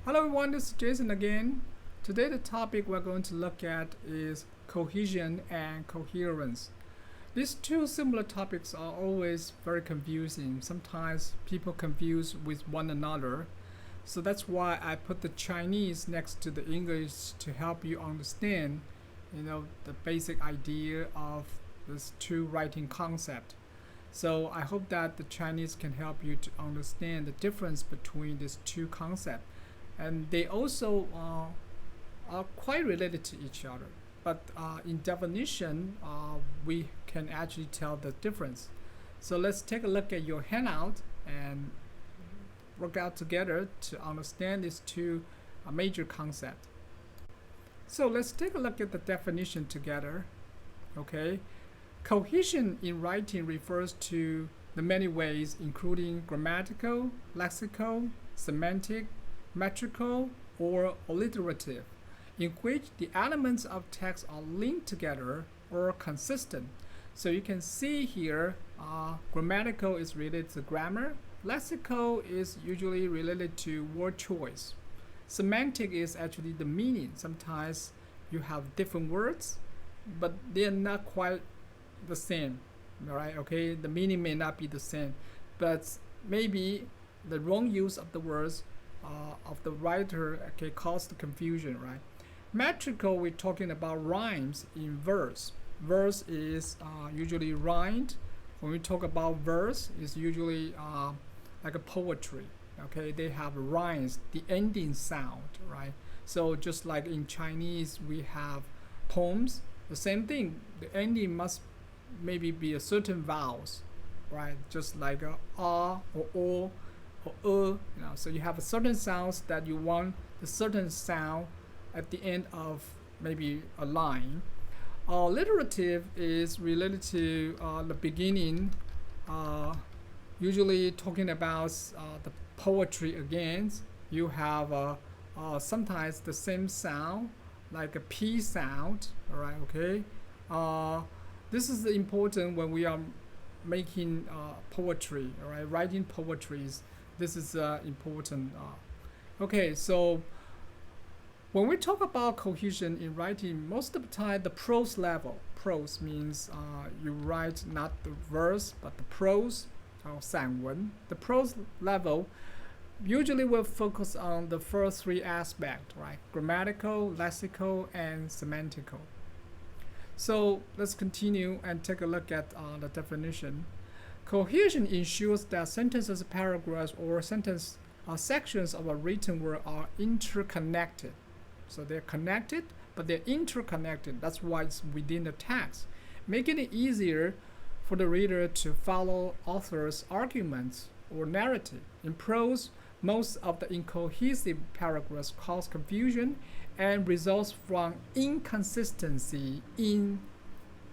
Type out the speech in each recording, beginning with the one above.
Hello everyone, this is Jason again. Today the topic we're going to look at is cohesion and coherence. These two similar topics are always very confusing. Sometimes people confuse with one another. So that's why I put the Chinese next to the English to help you understand, the basic idea of these two writing concept. So I hope that the Chinese can help you to understand the difference between these two concepts, and they also are quite related to each other. But in definition, we can actually tell the difference. So let's take a look at your handout and work out together to understand these two major concepts. So let's take a look at the definition together. Okay, cohesion in writing refers to the many ways, including grammatical, lexical, semantic, metrical, or alliterative, in which the elements of text are linked together or consistent. So you can see here, grammatical is related to grammar, lexical is usually related to word choice, semantic is actually the meaning. Sometimes you have different words, but they're not quite the same, all right? Okay, the meaning may not be the same, but maybe the wrong use of the words of the writer can cause the confusion, right? Metrical, we're talking about rhymes in verse. Verse is usually rhymed. When we talk about verse, it's usually like a poetry. Okay, they have rhymes, the ending sound, right? So just like in Chinese, we have poems. The same thing. The ending must maybe be a certain vowels, right? Just like a or o or so you have a certain sounds that you want the certain sound at the end of maybe a line. Alliterative is related to the beginning, usually talking about the poetry again. You have sometimes the same sound, like a P sound, all right, okay? This is important when we are making poetry, all right, writing poetries. This is important. Okay, so when we talk about cohesion in writing, most of the time the prose level. Prose means you write not the verse but the prose, or 散文. The prose level usually will focus on the first three aspects, right? Grammatical, lexical, and semantical. So let's continue and take a look at the definition. Cohesion ensures that sentences, paragraphs, or sentence sections of a written word are interconnected. So they're connected, but they're interconnected. That's why it's within the text, making it easier for the reader to follow author's arguments or narrative. In prose, most of the incohesive paragraphs cause confusion and results from inconsistency in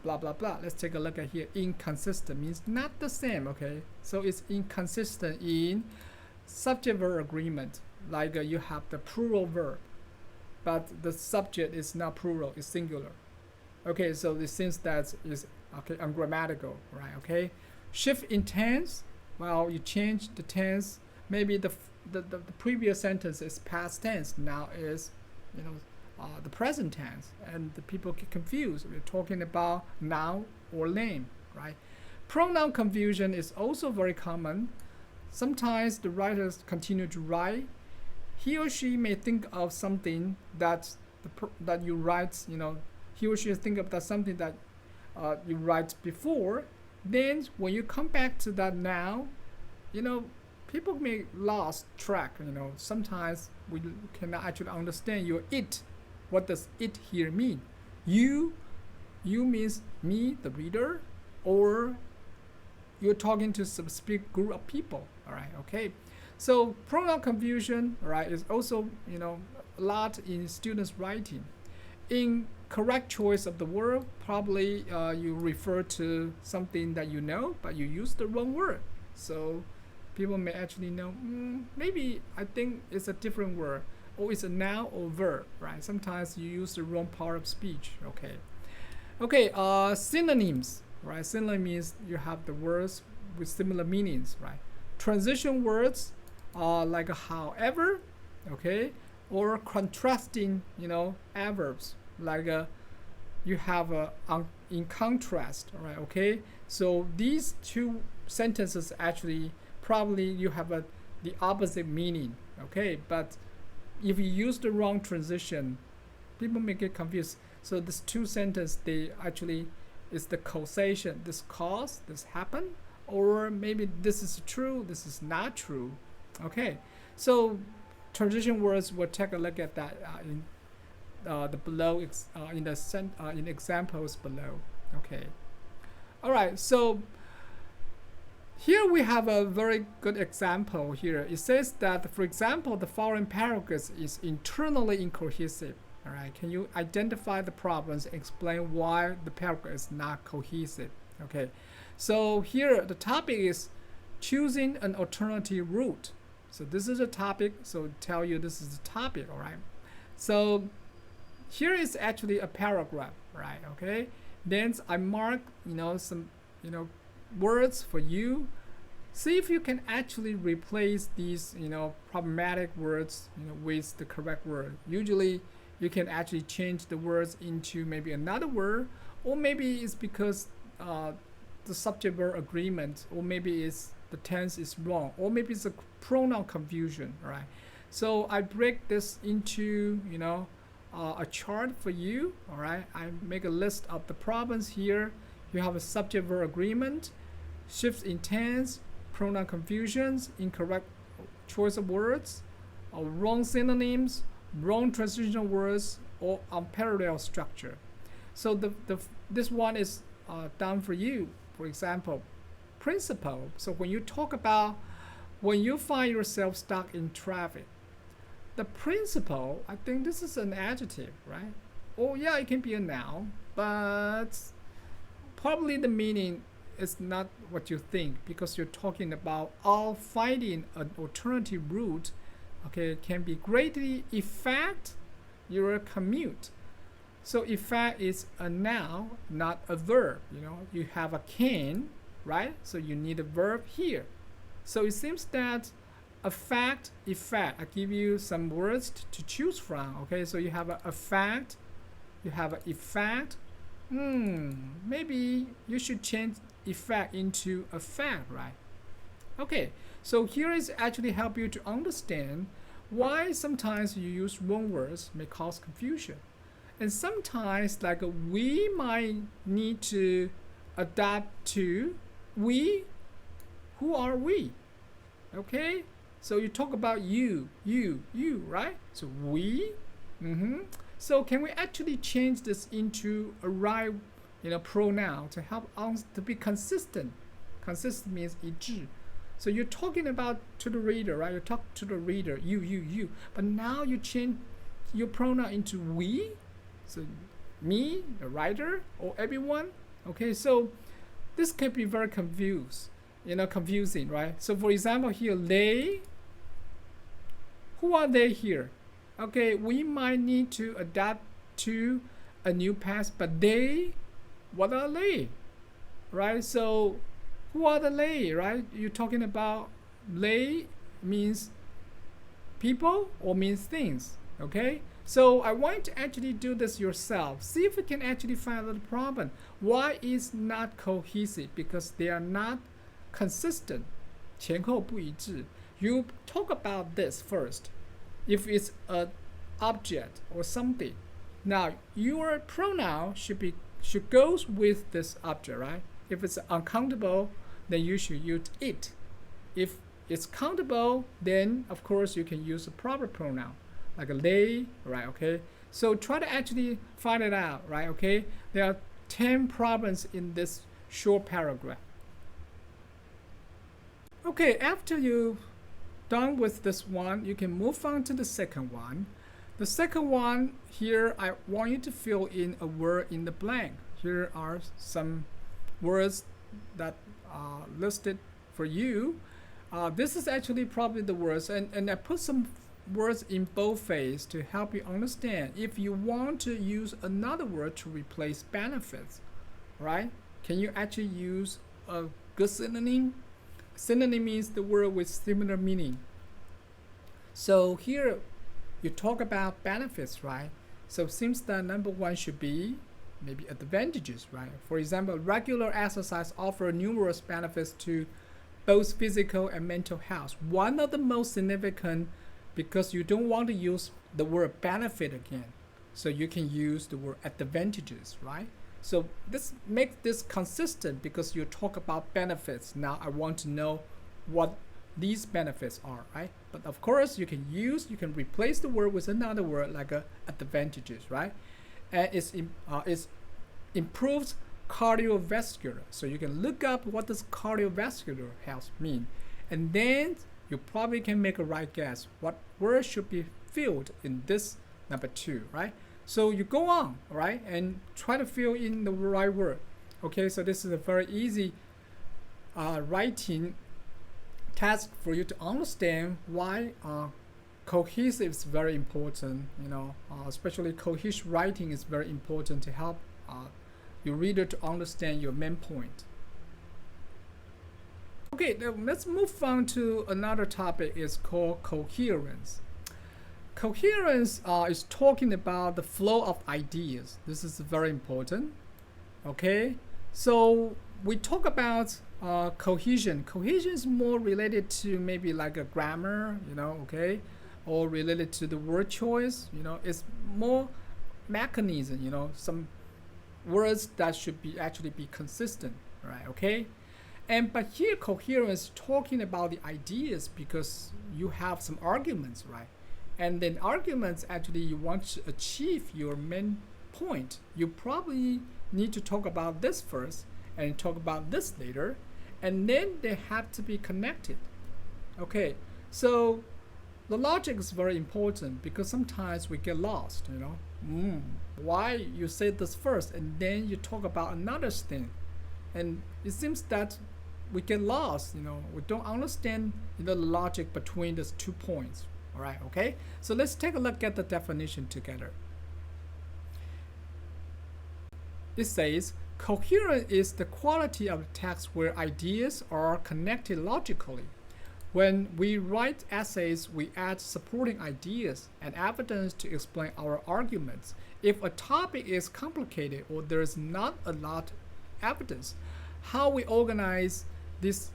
blah blah blah. Let's take a look at here. Inconsistent means not the same, okay? So it's inconsistent in subject-verb agreement, like you have the plural verb, but the subject is not plural, it's singular. Okay, so this since that is okay ungrammatical, right? Okay, shift in tense. Well, you change the tense. Maybe the previous sentence is past tense, now is the present tense, and the people get confused. We're talking about noun or name, right? Pronoun confusion is also very common. Sometimes the writers continue to write. He or she may think of something that that you write. He or she think of that something that you write before. Then when you come back to that now, people may lost track. Sometimes we cannot actually understand your it. What does it here mean? You means me, the reader, or you're talking to some specific group of people. All right, okay. So pronoun confusion, all right, is also a lot in students' writing. Incorrect choice of the word, probably you refer to something that you know, but you use the wrong word. So people may actually know, maybe I think it's a different word, or it's a noun or verb, right? Sometimes you use the wrong part of speech, okay? Okay, synonyms, right? Synonym means you have the words with similar meanings, right? Transition words like however, okay, or contrasting, adverbs like you have in contrast, all right, okay. So these two sentences actually probably you have the opposite meaning, okay. But if you use the wrong transition, people may get confused. So this two sentence, they actually is the causation. This cause, this happened, or maybe this is true, this is not true. Okay, so transition words, we'll take a look at that in the below in examples below. Okay, all right. So here we have a very good example here. It says that, for example, the following paragraph is internally incohesive. All right, can you identify the problems and explain why the paragraph is not cohesive? Okay, so here the topic is choosing an alternative route. So this is a topic, so tell you this is the topic, all right? So here is actually a paragraph, right? Okay, then I mark, some, words for you. See if you can actually replace these, problematic words, with the correct word. Usually, you can actually change the words into maybe another word, or maybe it's because the subject-verb agreement, or maybe it's the tense is wrong, or maybe it's a pronoun confusion, right? So I break this into, a chart for you, all right? I make a list of the problems here. You have a subject-verb agreement, shifts in tense, pronoun confusions, incorrect choice of words, wrong synonyms, wrong transition words, or unparalleled structure. So this one is done for you. For example, principle. So when you talk about when you find yourself stuck in traffic, the principle, I think this is an adjective, right? Oh yeah, it can be a noun, but probably the meaning is not what you think, because you're talking about finding an alternative route. Okay, can be greatly affect your commute. So affect is a noun, not a verb. You have a can, right? So you need a verb here. So it seems that affect, effect. I give you some words to choose from. Okay, so you have a fact, you have an effect. Maybe you should change effect into a fact, right? Okay, so here is actually help you to understand why sometimes you use wrong words may cause confusion. And sometimes like we might need to adapt to we. Who are we? Okay, so you talk about you, right? So we. So can we actually change this into a right, pronoun to help us to be consistent? Consistent means 一致. So you're talking about to the reader, right? You talk to the reader, you. But now you change your pronoun into we. So me, the writer, or everyone. Okay, so this can be very confusing, right? So for example here, they. Who are they here? Okay, we might need to adapt to a new past, but they, what are they? Right? So who are the they, right? You're talking about they means people or means things. Okay? So I want you to actually do this yourself. See if you can actually find the problem. Why is not cohesive? Because they are not consistent. 前后不一致. You talk about this first. If it's an object or something, now your pronoun should go with this object, right? If it's uncountable, then you should use it. If it's countable, then of course you can use a proper pronoun like a they, right? Okay, so try to actually find it out, right? Okay, there are 10 problems in this short paragraph. Okay, after you done with this one, you can move on to the second one. The second one here, I want you to fill in a word in the blank. Here are some words that are listed for you. This is actually probably the words, and I put some words in boldface to help you understand. If you want to use another word to replace benefits, right? Can you actually use a good synonym? Synonym means the word with similar meaning. So here you talk about benefits, right? So seems that number one should be maybe advantages, right? For example, regular exercise offers numerous benefits to both physical and mental health. One of the most significant, because you don't want to use the word benefit again, so you can use the word advantages, right? So this makes this consistent because you talk about benefits. Now I want to know what these benefits are, right? But of course you can replace the word with another word like advantages, right? And it's improves cardiovascular. So you can look up what does cardiovascular health mean, and then you probably can make a right guess what word should be filled in this number two, right? So you go on, right, and try to fill in the right word. Okay, so this is a very easy writing task for you to understand why cohesive is very important. Especially cohesive writing is very important to help your reader to understand your main point. Okay, now let's move on to another topic. It's called coherence. Coherence is talking about the flow of ideas. This is very important. Okay, so we talk about cohesion. Cohesion is more related to maybe like a grammar, okay, or related to the word choice. It's more mechanism. Some words that should be actually be consistent, right? Okay, but here coherence talking about the ideas because you have some arguments, right? And then arguments actually you want to achieve your main point. You probably need to talk about this first and talk about this later, and then they have to be connected. Okay, so the logic is very important because sometimes we get lost, why you say this first and then you talk about another thing, and it seems that we get lost, we don't understand the logic between these 2 points. All right, okay, so let's take a look at the definition together. It says coherence is the quality of text where ideas are connected logically. When we write essays, we add supporting ideas and evidence to explain our arguments. If a topic is complicated or there is not a lot of evidence, how we organize these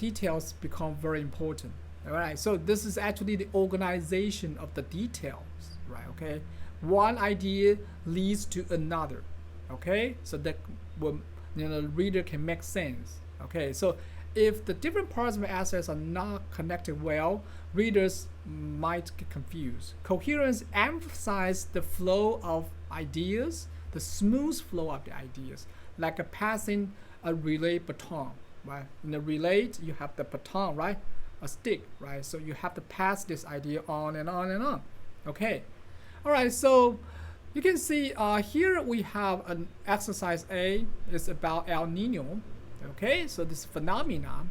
details become very important. All right, so this is actually the organization of the details, right? Okay, one idea leads to another. Okay, so that the reader can make sense. Okay, so if the different parts of the essays are not connected well, readers might get confused. Coherence emphasizes the flow of ideas, the smooth flow of the ideas, like a passing a relay baton, right? In the relay, you have the baton, right? A stick, right? So you have to pass this idea on and on and on. Okay, all right, so you can see here we have an exercise A. It's about El Nino. Okay, so this phenomenon,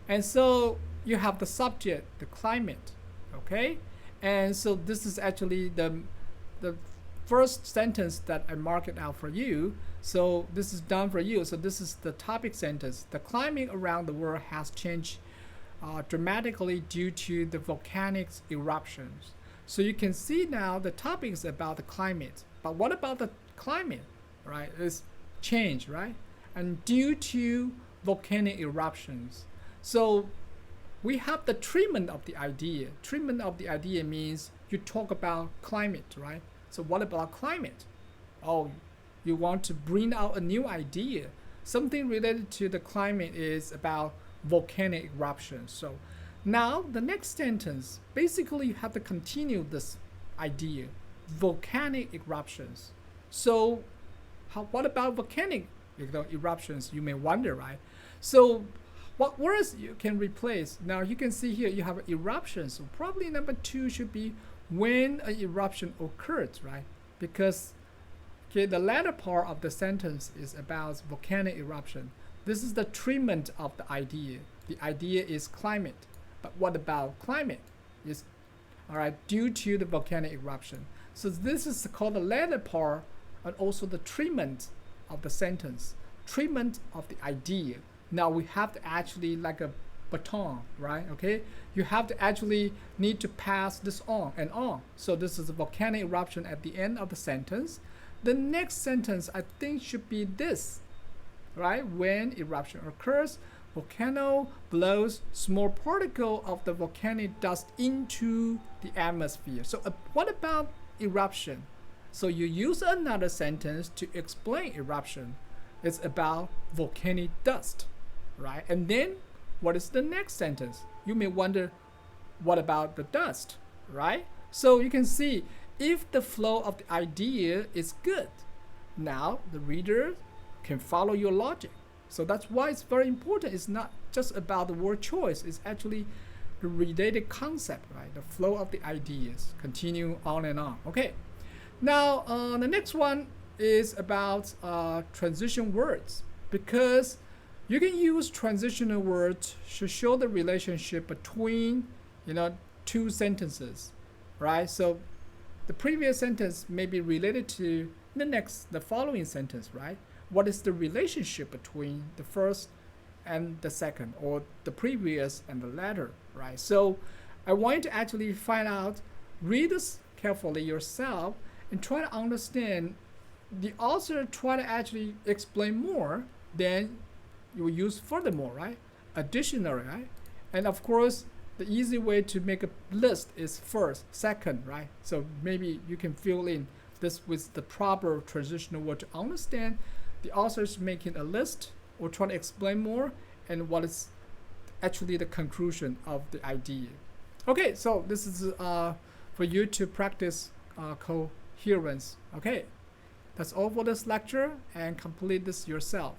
and so you have the subject, the climate. Okay, and so this is actually the first sentence that I marked it out for you. So this is done for you. So this is the topic sentence. The climate around the world has changed dramatically due to the volcanic eruptions. So you can see now the topic is about the climate. But what about the climate, right? It's change, right? And due to volcanic eruptions. So we have the treatment of the idea. Treatment of the idea means you talk about climate, right? So what about climate? Oh, you want to bring out a new idea. Something related to the climate is about volcanic eruptions. So now the next sentence, basically you have to continue this idea, volcanic eruptions. So what about volcanic eruptions, you may wonder, right? So what words you can replace? Now you can see here you have eruptions. So probably number 2 should be when an eruption occurred, right? Because okay, the latter part of the sentence is about volcanic eruption. This is the treatment of the idea. The idea is climate. But what about climate? Is all right due to the volcanic eruption. So this is called the latter part, and also the treatment of the sentence, treatment of the idea. Now we have to actually like a baton, right? Okay, you have to actually need to pass this on and on. So this is a volcanic eruption at the end of the sentence. The next sentence I think should be this, right? When eruption occurs, volcano blows small particle of the volcanic dust into the atmosphere. So what about eruption? So you use another sentence to explain eruption. It's about volcanic dust, right? And then what is the next sentence? You may wonder, what about the dust, right? So you can see if the flow of the idea is good, now the reader can follow your logic. So that's why it's very important. It's not just about the word choice. It's actually the related concept, right? The flow of the ideas. Continue on and on. Okay. Now the next one is about transition words, because you can use transitional words to show the relationship between, two sentences, right? So the previous sentence may be related to the following sentence, right? What is the relationship between the first and the second, or the previous and the latter, right? So I want you to actually find out, read this carefully yourself, and try to understand. The author try to actually explain more, then you will use furthermore, right? Additionally, right? And of course, the easy way to make a list is first, second, right? So maybe you can fill in this with the proper transitional word to understand the author is making a list or trying to explain more, and what is actually the conclusion of the idea. Okay, so this is for you to practice coherence. Okay, that's all for this lecture, and complete this yourself.